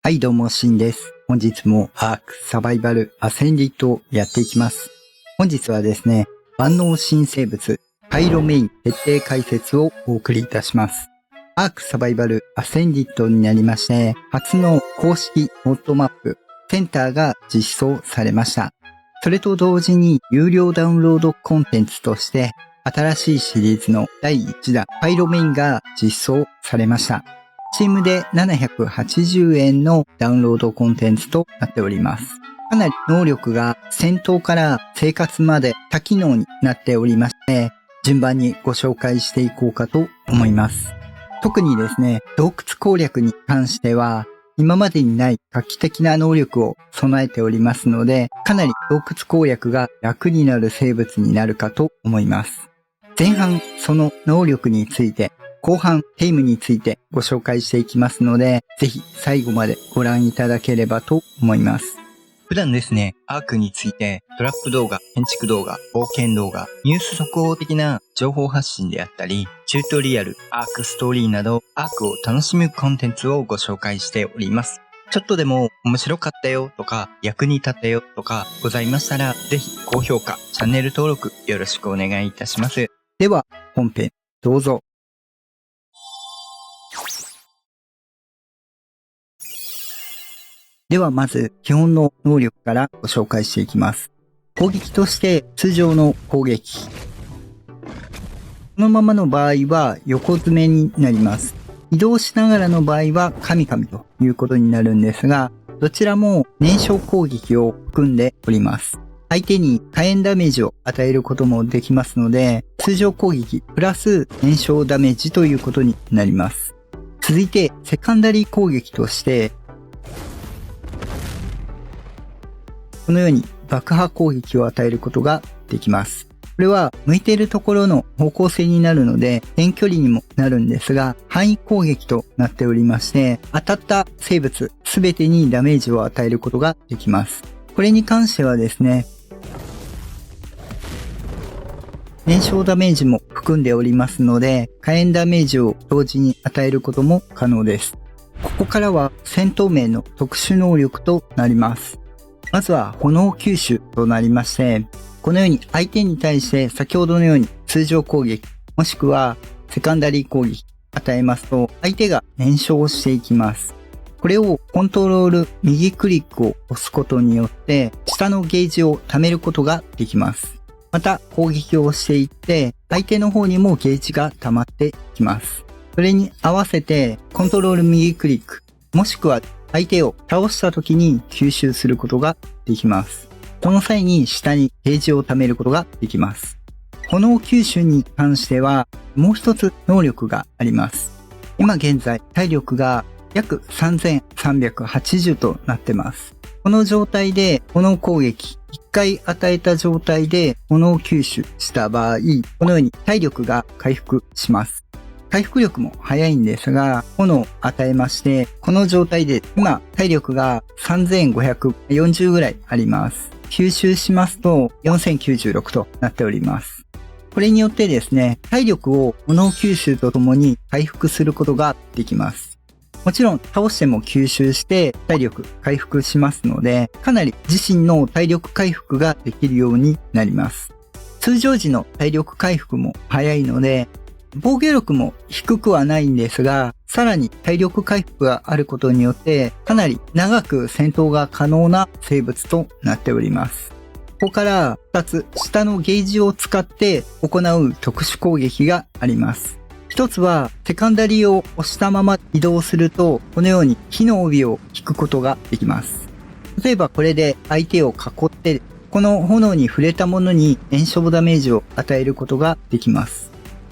はい、どうも、シンです。本日もアークサバイバルアセンディットをやっていきます。本日はですね、万能新生物、パイロメイン徹底解説をお送りいたします。アークサバイバルアセンディットになりまして、初の公式モッドマップ、センターが実装されました。それと同時に有料ダウンロードコンテンツとして、新しいシリーズの第1弾、パイロメインが実装されました。Steam で780円のダウンロードコンテンツとなっております。かなり能力が戦闘から生活まで多機能になっておりまして、順番にご紹介していこうかと思います。特にですね、洞窟攻略に関しては、今までにない画期的な能力を備えておりますので、かなり洞窟攻略が楽になる生物になるかと思います。前半、その能力について、後半、テイムについてご紹介していきますので、ぜひ最後までご覧いただければと思います。普段ですね、アークについてトラップ動画、建築動画、冒険動画、ニュース速報的な情報発信であったり、チュートリアル、アークストーリーなど、アークを楽しむコンテンツをご紹介しております。ちょっとでも面白かったよとか、役に立ったよとかございましたら、ぜひ高評価、チャンネル登録よろしくお願いいたします。では、本編どうぞ。ではまず基本の能力からご紹介していきます。攻撃として通常の攻撃。このままの場合は横詰めになります。移動しながらの場合はカミカミということになるんですが、どちらも燃焼攻撃を含んでおります。相手に火炎ダメージを与えることもできますので、通常攻撃プラス燃焼ダメージということになります。続いてセカンダリー攻撃として、このように爆破攻撃を与えることができます。これは向いているところの方向性になるので遠距離にもなるんですが、範囲攻撃となっておりまして、当たった生物すべてにダメージを与えることができます。これに関してはですね、燃焼ダメージも含んでおりますので、火炎ダメージを同時に与えることも可能です。ここからは戦闘名の特殊能力となります。まずは炎吸収となりまして、このように相手に対して先ほどのように通常攻撃、もしくはセカンダリー攻撃与えますと、相手が燃焼していきます。これをコントロール右クリックを押すことによって、下のゲージを貯めることができます。また攻撃をしていって、相手の方にもゲージが溜まってきます。それに合わせてコントロール右クリック、もしくは相手を倒した時に吸収することができます。この際に下にゲージを貯めることができます。炎吸収に関してはもう一つ能力があります。今現在体力が約3380となってます。この状態で炎攻撃1回与えた状態で炎吸収した場合、このように体力が回復します。回復力も早いんですが、炎を与えまして、この状態で今体力が3540ぐらいあります。吸収しますと4096となっております。これによってですね、体力を炎吸収とともに回復することができます。もちろん倒しても吸収して体力回復しますので、かなり自身の体力回復ができるようになります。通常時の体力回復も早いので、防御力も低くはないんですが、さらに体力回復があることによってかなり長く戦闘が可能な生物となっております。ここから2つ下のゲージを使って行う特殊攻撃があります。一つはセカンダリーを押したまま移動すると、このように火の帯を引くことができます。例えばこれで相手を囲って、この炎に触れたものに炎症ダメージを与えることができます。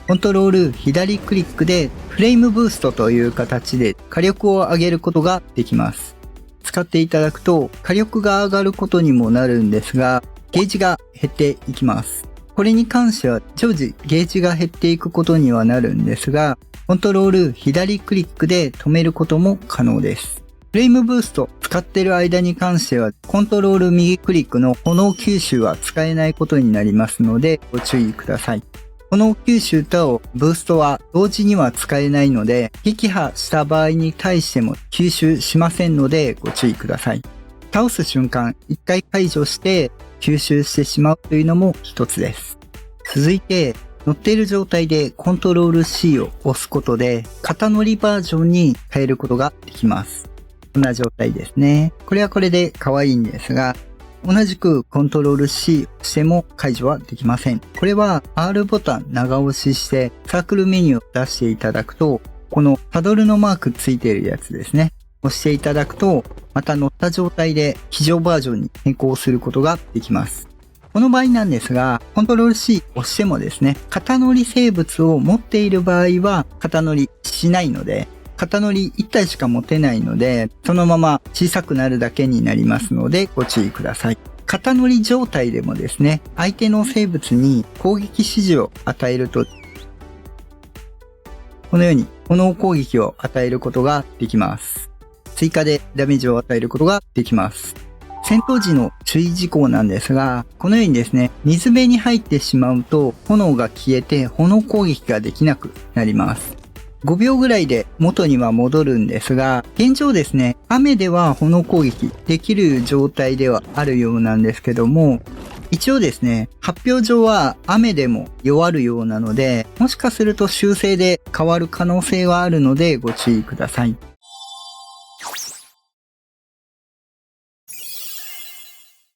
コントロール左クリックでフレームブーストという形で火力を上げることができます。使っていただくと火力が上がることにもなるんですが、ゲージが減っていきます。これに関しては常時ゲージが減っていくことにはなるんですが、コントロール左クリックで止めることも可能です。フレームブースト使っている間に関しては、コントロール右クリックの炎吸収は使えないことになりますのでご注意ください。炎吸収とブーストは同時には使えないので、撃破した場合に対しても吸収しませんのでご注意ください。倒す瞬間、一回解除して吸収してしまうというのも一つです。続いて、乗っている状態でコントロール C を押すことで、肩乗りバージョンに変えることができます。こんな状態ですね。これはこれで可愛いんですが、同じくコントロール C をしても解除はできません。これは R ボタン長押ししてサークルメニューを出していただくと、このパドルのマークついているやつですね。押していただくと、また乗った状態で非常バージョンに変更することができます。この場合なんですが、コントロール C を押してもですね、肩乗り生物を持っている場合は肩乗りしないので、肩乗り1体しか持てないので、そのまま小さくなるだけになりますのでご注意ください。肩乗り状態でもですね、相手の生物に攻撃指示を与えると、このように炎攻撃を与えることができます。追加でダメージを与えることができます。戦闘時の注意事項なんですが、このようにですね、水辺に入ってしまうと炎が消えて炎攻撃ができなくなります。5秒ぐらいで元には戻るんですが、現状ですね、雨では炎攻撃できる状態ではあるようなんですけども、一応ですね、発表上は雨でも弱るようなので、もしかすると修正で変わる可能性はあるのでご注意ください。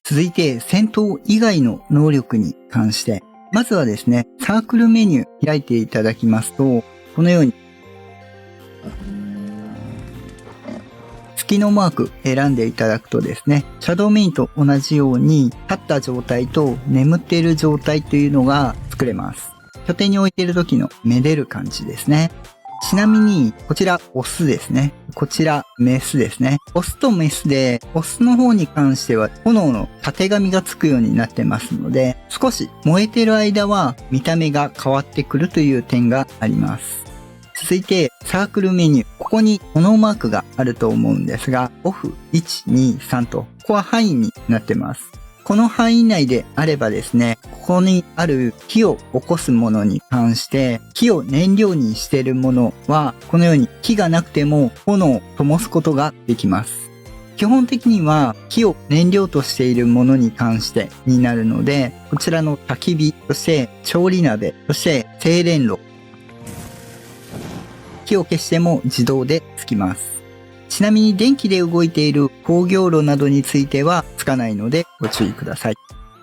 続いて戦闘以外の能力に関して、まずはですね、サークルメニュー開いていただきますと、このように月のマーク選んでいただくとですね、シャドウメインと同じように立った状態と眠っている状態というのが作れます。拠点に置いている時のめでる感じですね。ちなみに、こちらオスですね。こちらメスですね。オスとメスで、オスの方に関しては炎の縦紙がつくようになってますので、少し燃えてる間は見た目が変わってくるという点があります。続いて、サークルメニュー。ここに炎マークがあると思うんですが、オフ、1、2、3と、ここは範囲になってます。この範囲内であればですね、ここにある火を起こすものに関して、火を燃料にしているものは、このように火がなくても炎を灯すことができます。基本的には火を燃料としているものに関してになるので、こちらの焚き火、そして調理鍋、そして精錬炉、火を消しても自動でつきます。ちなみに電気で動いている工業炉などについてはつかないのでご注意ください。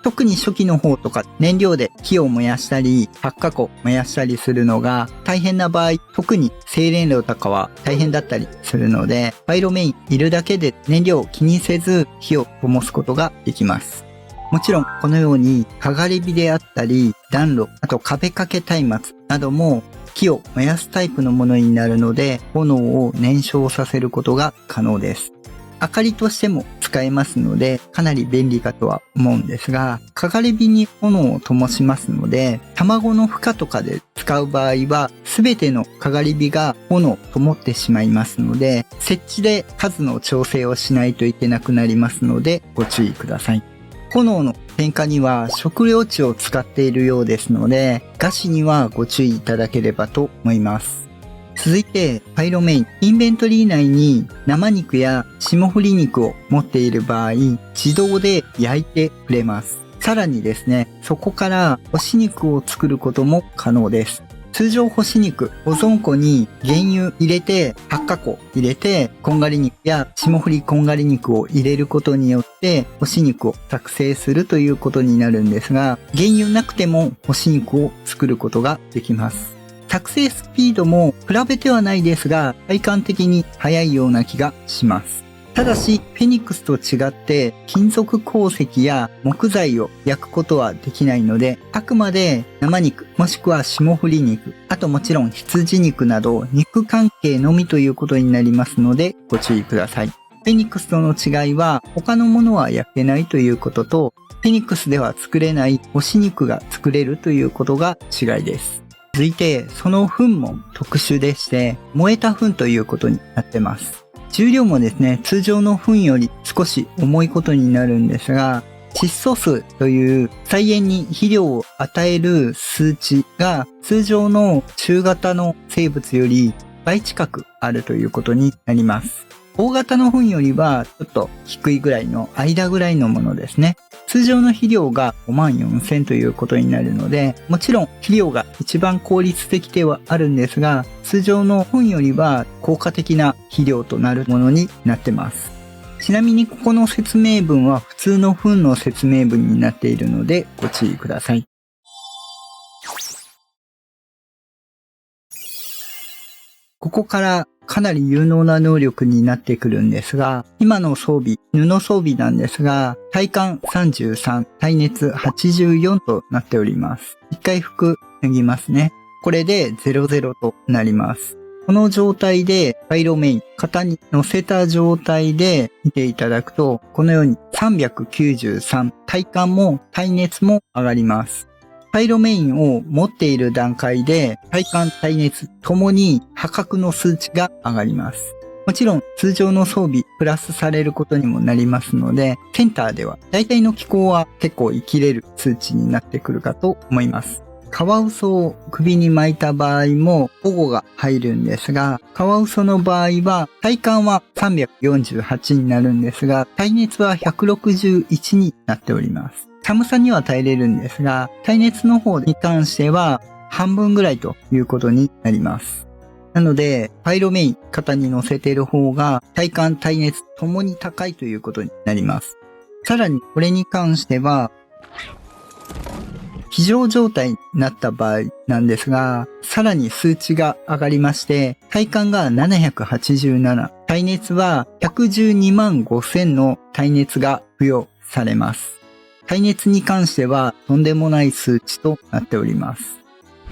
特に初期の方とか燃料で火を燃やしたり発火庫燃やしたりするのが大変な場合、特に精錬炉とかは大変だったりするので、パイロメインいるだけで燃料を気にせず火を灯すことができます。もちろんこのようにかがり火であったり暖炉、あと壁掛け松明なども火を燃やすタイプのものになるので、炎を燃焼させることが可能です。明かりとしても使えますので、かなり便利かとは思うんですが、かがり火に炎を灯しますので、卵の孵化とかで使う場合は、すべてのかがり火が炎を灯ってしまいますので、設置で数の調整をしないといけなくなりますので、ご注意ください。炎の点火には食料地を使っているようですので、餓死にはご注意いただければと思います。続いて、パイロメイン。インベントリー内に生肉や霜降り肉を持っている場合、自動で焼いてくれます。さらにですね、そこから干し肉を作ることも可能です。通常干し肉、保存庫に原油入れて、発火粉入れて、こんがり肉や霜降りこんがり肉を入れることによって、干し肉を作成するということになるんですが、原油なくても干し肉を作ることができます。作成スピードも比べてはないですが、体感的に速いような気がします。ただし、フェニックスと違って金属鉱石や木材を焼くことはできないので、あくまで生肉もしくは霜降り肉、あともちろん羊肉など肉関係のみということになりますのでご注意ください。フェニックスとの違いは他のものは焼けないということと、フェニックスでは作れない干し肉が作れるということが違いです。続いて、その糞も特殊でして、燃えた糞ということになってます。重量もですね、通常の糞より少し重いことになるんですが、窒素数という菜園に肥料を与える数値が通常の中型の生物より倍近くあるということになります。大型の糞よりはちょっと低いぐらいの間ぐらいのものですね。通常の肥料が54,000ということになるので、もちろん肥料が一番効率的ではあるんですが、通常の糞よりは効果的な肥料となるものになってます。ちなみにここの説明文は普通の糞の説明文になっているのでご注意ください。ここからかなり有能な能力になってくるんですが、今の装備、布装備なんですが、体感33、耐熱84となっております。一回服脱ぎますね。これで00となります。この状態でパイロメイン、型に乗せた状態で見ていただくと、このように393、体感も耐熱も上がります。パイロメインを持っている段階で体感耐熱ともに破格の数値が上がります。もちろん通常の装備プラスされることにもなりますので、センターでは大体の気候は結構生きれる数値になってくるかと思います。カワウソを首に巻いた場合も保護が入るんですが、カワウソの場合は体感は348になるんですが、耐熱は161になっております。寒さには耐えれるんですが、耐熱の方に関しては半分ぐらいということになります。なので、パイロメイン、型に乗せている方が体感、耐熱ともに高いということになります。さらにこれに関しては、非常状態になった場合なんですが、さらに数値が上がりまして、体感が787、耐熱は112万5000の耐熱が付与されます。耐熱に関してはとんでもない数値となっております。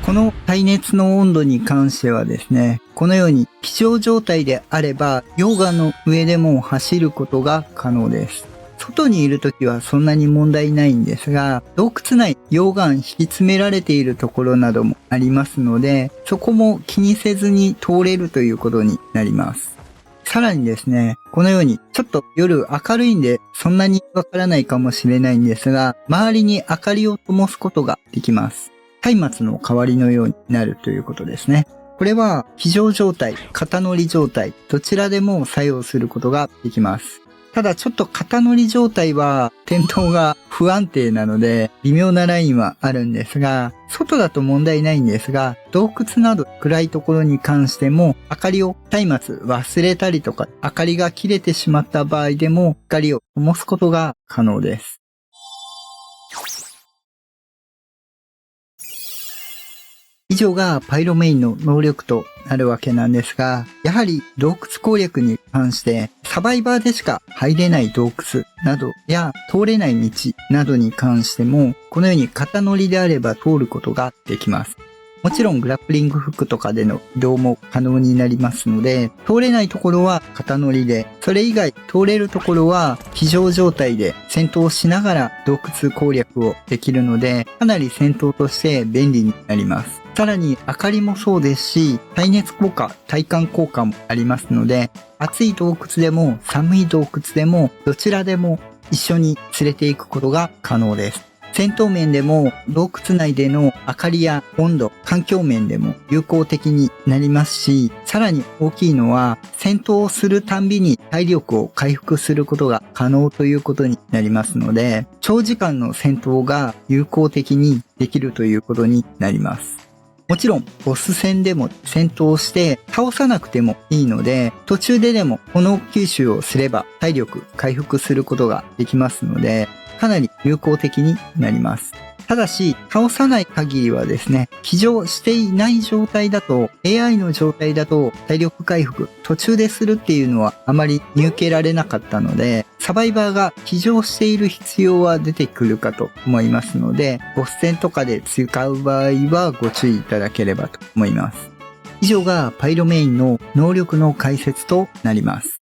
この耐熱の温度に関してはですね、このように気象状態であれば溶岩の上でも走ることが可能です。外にいるときはそんなに問題ないんですが、洞窟内溶岩引き詰められているところなどもありますので、そこも気にせずに通れるということになります。さらにですね、このようにちょっと夜明るいんでそんなにわからないかもしれないんですが、周りに明かりを灯すことができます。松明の代わりのようになるということですね。これは非常状態、肩乗り状態、どちらでも作用することができます。ただちょっと肩乗り状態は点灯が不安定なので微妙なラインはあるんですが、外だと問題ないんですが、洞窟など暗いところに関しても明かりを松明忘れたりとか、明かりが切れてしまった場合でも光を灯すことが可能です。以上がパイロメインの能力となるわけなんですが、やはり洞窟攻略に関してサバイバーでしか入れない洞窟などや通れない道などに関しても、このように肩乗りであれば通ることができます。もちろんグラップリングフックとかでの移動も可能になりますので、通れないところは肩乗りで、それ以外通れるところは非常状態で戦闘しながら洞窟攻略をできるので、かなり戦闘として便利になります。さらに明かりもそうですし、耐熱効果、体感効果もありますので、暑い洞窟でも寒い洞窟でもどちらでも一緒に連れて行くことが可能です。戦闘面でも洞窟内での明かりや温度、環境面でも有効的になりますし、さらに大きいのは戦闘をするたんびに体力を回復することが可能ということになりますので、長時間の戦闘が有効的にできるということになります。もちろん、ボス戦でも戦闘して倒さなくてもいいので、途中ででも炎吸収をすれば体力回復することができますので、かなり有効的になります。ただし、倒さない限りはですね、起乗していない状態だと、AI の状態だと体力回復途中でするっていうのはあまり見受けられなかったので、サバイバーが起乗している必要は出てくるかと思いますので、ボス戦とかで使う場合はご注意いただければと思います。以上がパイロメインの能力の解説となります。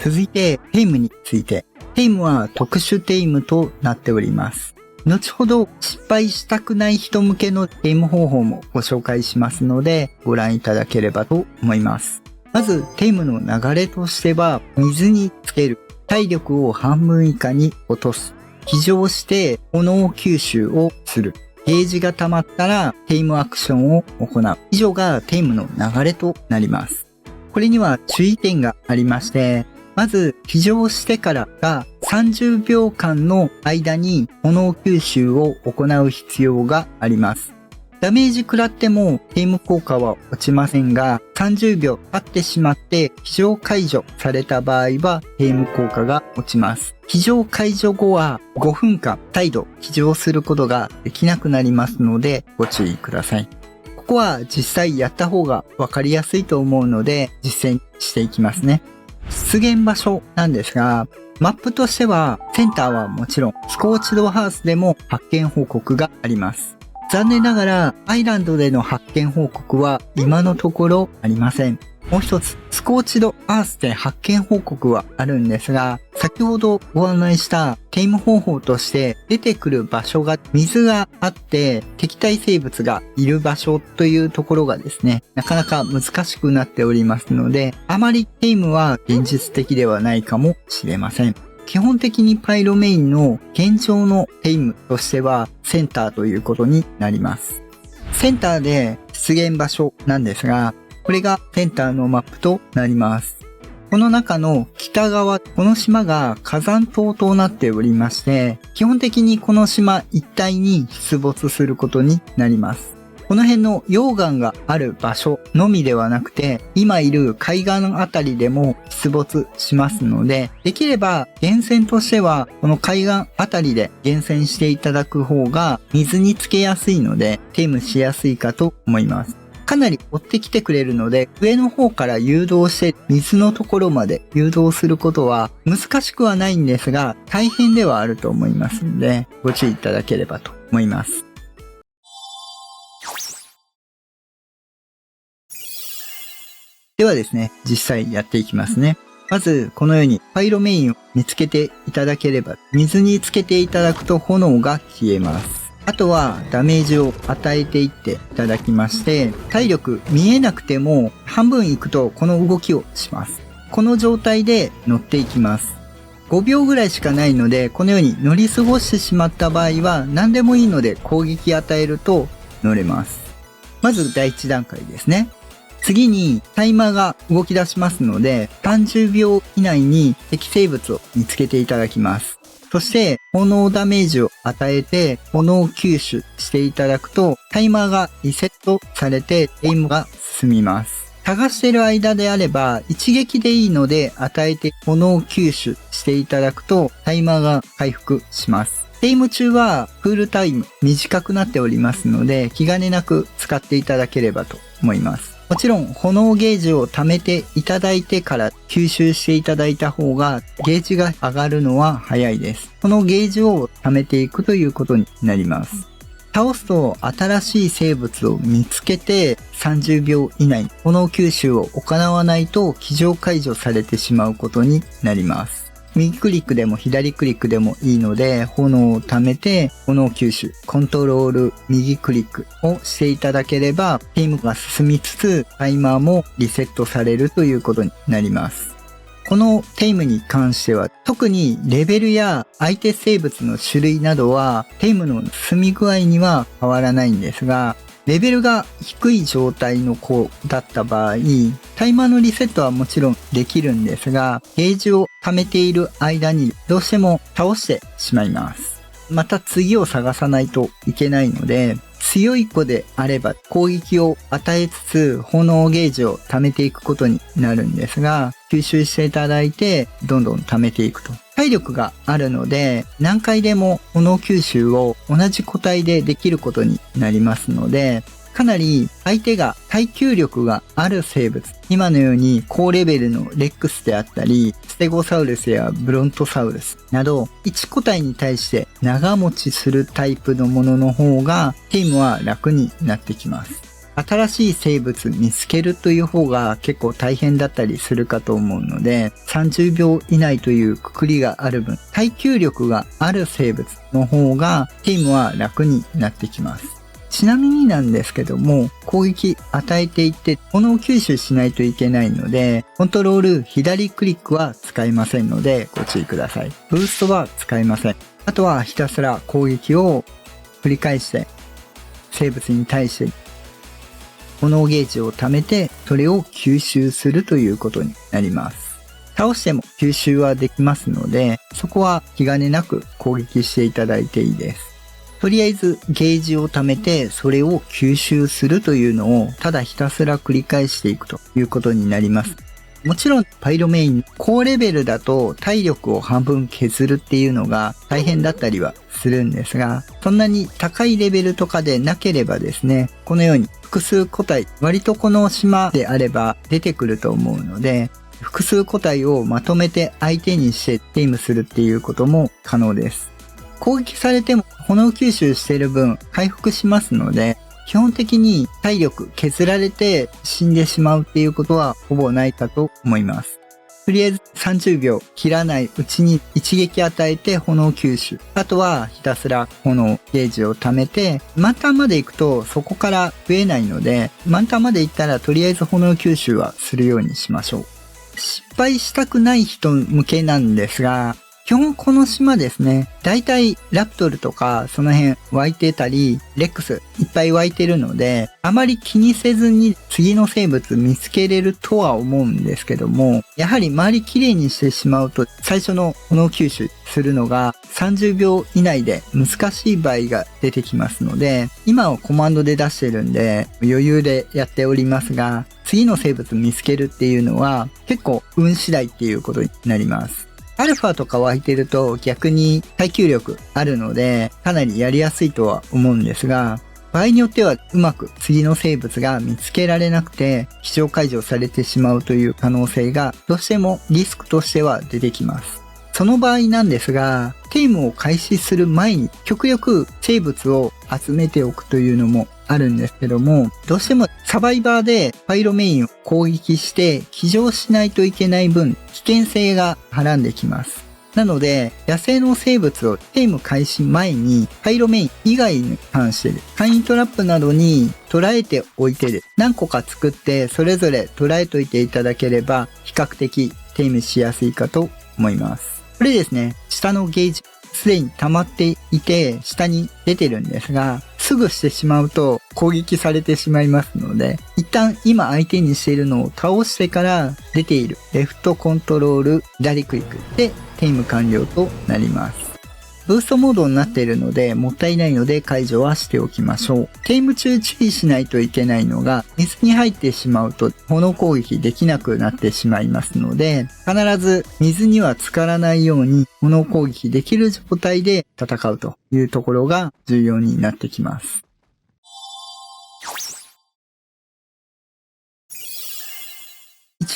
続いて、テイムについて。テイムは特殊テイムとなっております。後ほど失敗したくない人向けのテイム方法もご紹介しますので、ご覧いただければと思います。まず、テイムの流れとしては、水につける。体力を半分以下に落とす。起乗して炎吸収をする。ゲージが溜まったらテイムアクションを行う。以上がテイムの流れとなります。これには注意点がありまして、まず、起乗してからが30秒間の間に炎吸収を行う必要があります。ダメージ食らってもテイム効果は落ちませんが、30秒経ってしまって起乗解除された場合はテイム効果が落ちます。起乗解除後は5分間再度起乗することができなくなりますのでご注意ください。ここは実際やった方がわかりやすいと思うので実践していきますね。出現場所なんですが、マップとしてはセンターはもちろんスコーチドハウスでも発見報告があります。残念ながらアイランドでの発見報告は今のところありません。もう一つ、スコーチドアースで発見報告はあるんですが、先ほどご案内したテイム方法として出てくる場所が水があって敵対生物がいる場所というところがですね、なかなか難しくなっておりますので、あまりテイムは現実的ではないかもしれません。基本的にパイロメインの現状のテイムとしてはセンターということになります。センターで出現場所なんですが、これがセンターのマップとなります。この中の北側、この島が火山島となっておりまして、基本的にこの島一帯に出没することになります。この辺の溶岩がある場所のみではなくて、今いる海岸あたりでも出没しますので、できれば厳選としては、この海岸あたりで厳選していただく方が水につけやすいので、テイムしやすいかと思います。かなり追ってきてくれるので、上の方から誘導して水のところまで誘導することは難しくはないんですが、大変ではあると思いますので、ご注意いただければと思います。ではですね、実際やっていきますね。まず、このようにパイロメインを見つけていただければ、水につけていただくと炎が消えます。あとはダメージを与えていっていただきまして、体力見えなくても半分いくとこの動きをします。この状態で乗っていきます。5秒ぐらいしかないので、このように乗り過ごしてしまった場合は何でもいいので攻撃与えると乗れます。まず第1段階ですね。次にタイマーが動き出しますので、30秒以内に敵生物を見つけていただきます。そして、炎ダメージを与えて、炎吸収していただくと、タイマーがリセットされて、テイムが進みます。探している間であれば、一撃でいいので、与えて炎吸収していただくと、タイマーが回復します。テイム中は、クールタイム短くなっておりますので、気兼ねなく使っていただければと思います。もちろん、炎ゲージを貯めていただいてから吸収していただいた方が、ゲージが上がるのは早いです。このゲージを貯めていくということになります。倒すと新しい生物を見つけて30秒以内に炎吸収を行わないと起乗解除されてしまうことになります。右クリックでも左クリックでもいいので、炎を溜めて、炎吸収、コントロール、右クリックをしていただければ、ゲームが進みつつ、タイマーもリセットされるということになります。このテイムに関しては、特にレベルや相手生物の種類などは、テイムの進み具合には変わらないんですが、レベルが低い状態の子だった場合、タイマーのリセットはもちろんできるんですが、ゲージを貯めている間にどうしても倒してしまいます。また次を探さないといけないので、強い子であれば攻撃を与えつつ炎ゲージを貯めていくことになるんですが、吸収していただいてどんどん貯めていくと。体力があるので何回でも炎吸収を同じ個体でできることになりますので、かなり相手が耐久力がある生物、今のように高レベルのレックスであったり、ステゴサウルスやブロントサウルスなど、1個体に対して長持ちするタイプのものの方が、ゲームは楽になってきます。新しい生物見つけるという方が結構大変だったりするかと思うので、30秒以内というくくりがある分、耐久力がある生物の方が、ゲームは楽になってきます。ちなみになんですけども、攻撃与えていって炎吸収しないといけないので、コントロール左クリックは使えませんのでご注意ください。ブーストは使えません。あとはひたすら攻撃を繰り返して生物に対して炎ゲージを貯めてそれを吸収するということになります。倒しても吸収はできますので、そこは気兼ねなく攻撃していただいていいです。とりあえずゲージを貯めてそれを吸収するというのをただひたすら繰り返していくということになります。もちろんパイロメイン高レベルだと体力を半分削るっていうのが大変だったりはするんですが、そんなに高いレベルとかでなければですね、このように複数個体、割とこの島であれば出てくると思うので、複数個体をまとめて相手にしてゲームするっていうことも可能です。攻撃されても炎吸収している分回復しますので、基本的に体力削られて死んでしまうっていうことはほぼないかと思います。とりあえず30秒切らないうちに一撃与えて炎吸収。あとはひたすら炎ゲージを貯めて、満タンまで行くとそこから増えないので、満タンまで行ったらとりあえず炎吸収はするようにしましょう。失敗したくない人向けなんですが、基本この島ですね、だいたいラプトルとかその辺湧いてたり、レックスいっぱい湧いてるので、あまり気にせずに次の生物見つけれるとは思うんですけども、やはり周りきれいにしてしまうと最初の炎吸収するのが30秒以内で難しい場合が出てきますので、今はコマンドで出してるんで余裕でやっておりますが、次の生物見つけるっていうのは結構運次第っていうことになります。アルファとか湧いてると逆に耐久力あるのでかなりやりやすいとは思うんですが、場合によってはうまく次の生物が見つけられなくて非常解除されてしまうという可能性がどうしてもリスクとしては出てきます。その場合なんですが、ゲームを開始する前に極力生物を集めておくというのもあるんですけども、どうしてもサバイバーでパイロメインを攻撃して騎乗しないといけない分危険性がはらんできます。なので野生の生物をゲーム開始前にパイロメイン以外に関して簡易トラップなどに捉えておいて何個か作ってそれぞれ捉えておいていただければ比較的ゲームしやすいかと思います。これですね、下のゲージすでに溜まっていて下に出てるんですが、すぐしてしまうと攻撃されてしまいますので、一旦今相手にしているのを倒してから出ているレフトコントロール左クリックでゲーム完了となります。ブーストモードになっているのでもったいないので解除はしておきましょう。ゲーム中注意しないといけないのが、水に入ってしまうと炎攻撃できなくなってしまいますので、必ず水には浸からないように炎攻撃できる状態で戦うというところが重要になってきます。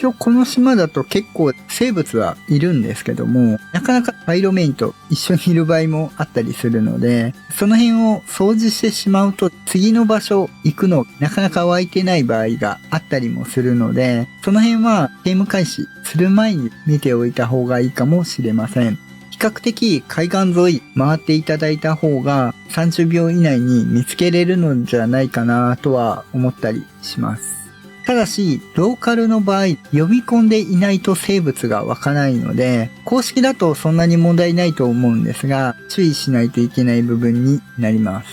一応この島だと結構生物はいるんですけども、なかなかパイロメインと一緒にいる場合もあったりするので、その辺を掃除してしまうと次の場所行くのなかなか湧いてない場合があったりもするので、その辺はゲーム開始する前に見ておいた方がいいかもしれません。比較的海岸沿い回っていただいた方が30秒以内に見つけれるのじゃないかなとは思ったりします。ただし、ローカルの場合、読み込んでいないと生物が湧かないので、公式だとそんなに問題ないと思うんですが、注意しないといけない部分になります。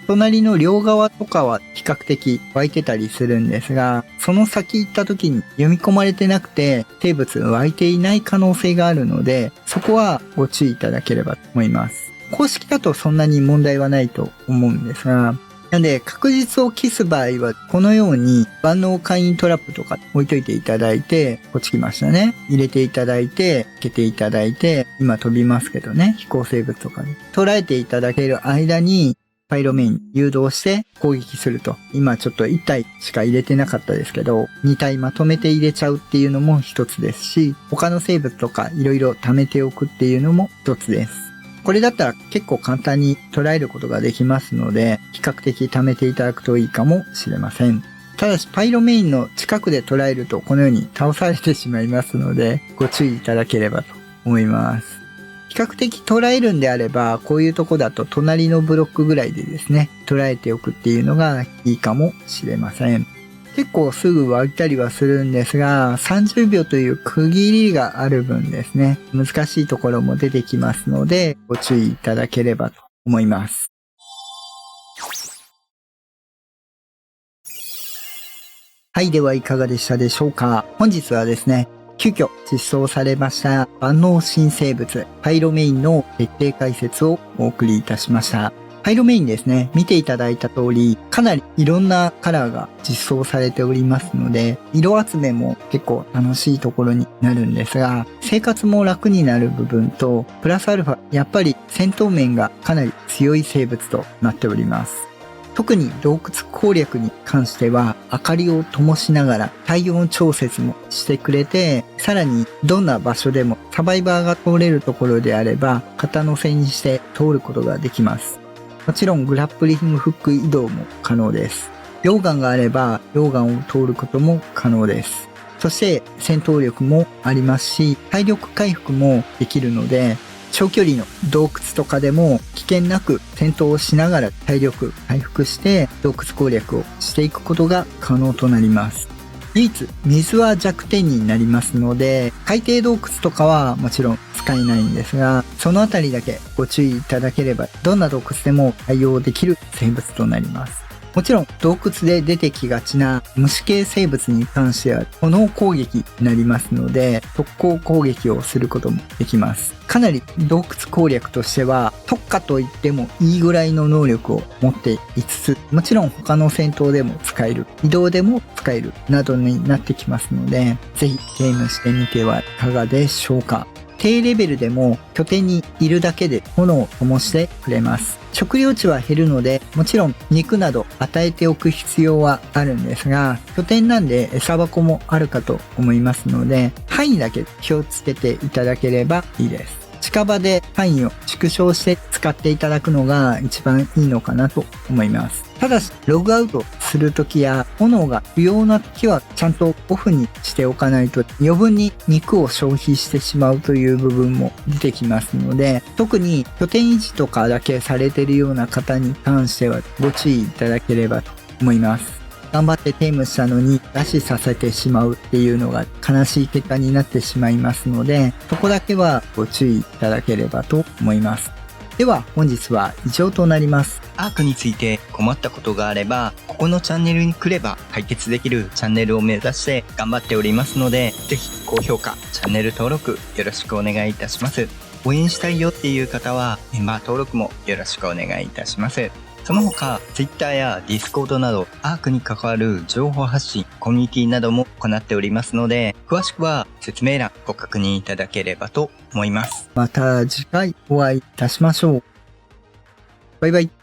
隣の両側とかは比較的湧いてたりするんですが、その先行った時に読み込まれてなくて、生物湧いていない可能性があるので、そこはご注意いただければと思います。公式だとそんなに問題はないと思うんですが、なんで確実を期す場合は、このように万能会員トラップとか置いといていただいて、こっち来ましたね。入れていただいて、開けていただいて、今飛びますけどね、飛行生物とかに。捉えていただける間に、パイロメインに誘導して攻撃すると。今ちょっと1体しか入れてなかったですけど、2体まとめて入れちゃうっていうのも一つですし、他の生物とかいろいろ貯めておくっていうのも一つです。これだったら結構簡単に捉えることができますので、比較的貯めていただくといいかもしれません。ただし、パイロメインの近くで捉えるとこのように倒されてしまいますので、ご注意いただければと思います。比較的捉えるんであれば、こういうとこだと隣のブロックぐらいでですね、捉えておくっていうのがいいかもしれません。結構すぐ湧いたりはするんですが、30秒という区切りがある分ですね、難しいところも出てきますので、ご注意いただければと思います。はい、ではいかがでしたでしょうか。本日はですね、急遽実装されました万能新生物パイロメインの徹底解説をお送りいたしました。パイロメインですね、見ていただいた通り、かなりいろんなカラーが実装されておりますので、色集めも結構楽しいところになるんですが、生活も楽になる部分と、プラスアルファ、やっぱり戦闘面がかなり強い生物となっております。特に洞窟攻略に関しては明かりを灯しながら体温調節もしてくれて、さらにどんな場所でもサバイバーが通れるところであれば肩乗せにして通ることができます。もちろんグラップリングフック移動も可能です。溶岩があれば溶岩を通ることも可能です。そして戦闘力もありますし、体力回復もできるので、長距離の洞窟とかでも危険なく戦闘をしながら体力回復して洞窟攻略をしていくことが可能となります。唯一水は弱点になりますので、海底洞窟とかはもちろん使えないんですが、そのあたりだけご注意いただければどんな洞窟でも対応できる生物となります。もちろん洞窟で出てきがちな虫系生物に関しては炎攻撃になりますので、特攻攻撃をすることもできます。かなり洞窟攻略としては特化と言ってもいいぐらいの能力を持っていつつ、もちろん他の戦闘でも使える、移動でも使えるなどになってきますので、ぜひゲームしてみてはいかがでしょうか。低レベルでも拠点にいるだけで炎を灯してくれます。食料値は減るので、もちろん肉など与えておく必要はあるんですが、拠点なんで餌箱もあるかと思いますので、範囲だけ気をつけていただければいいです。近場で範囲を縮小して使っていただくのが一番いいのかなと思います。ただし、ログアウトするときや炎が不要なときはちゃんとオフにしておかないと余分に肉を消費してしまうという部分も出てきますので、特に拠点維持とかだけされているような方に関してはご注意いただければと思います。頑張ってテームしたのに餓死させてしまうっていうのが悲しい結果になってしまいますので、そこだけはご注意いただければと思います。では本日は以上となります。アークについて困ったことがあれば、ここのチャンネルに来れば解決できるチャンネルを目指して頑張っておりますので、ぜひ高評価、チャンネル登録よろしくお願いいたします。応援したいよっていう方はメンバー登録もよろしくお願いいたします。その他、Twitter や Discord などアークに関わる情報発信、コミュニティなども行っておりますので、詳しくは説明欄ご確認いただければと思います。また次回お会いいたしましょう。バイバイ。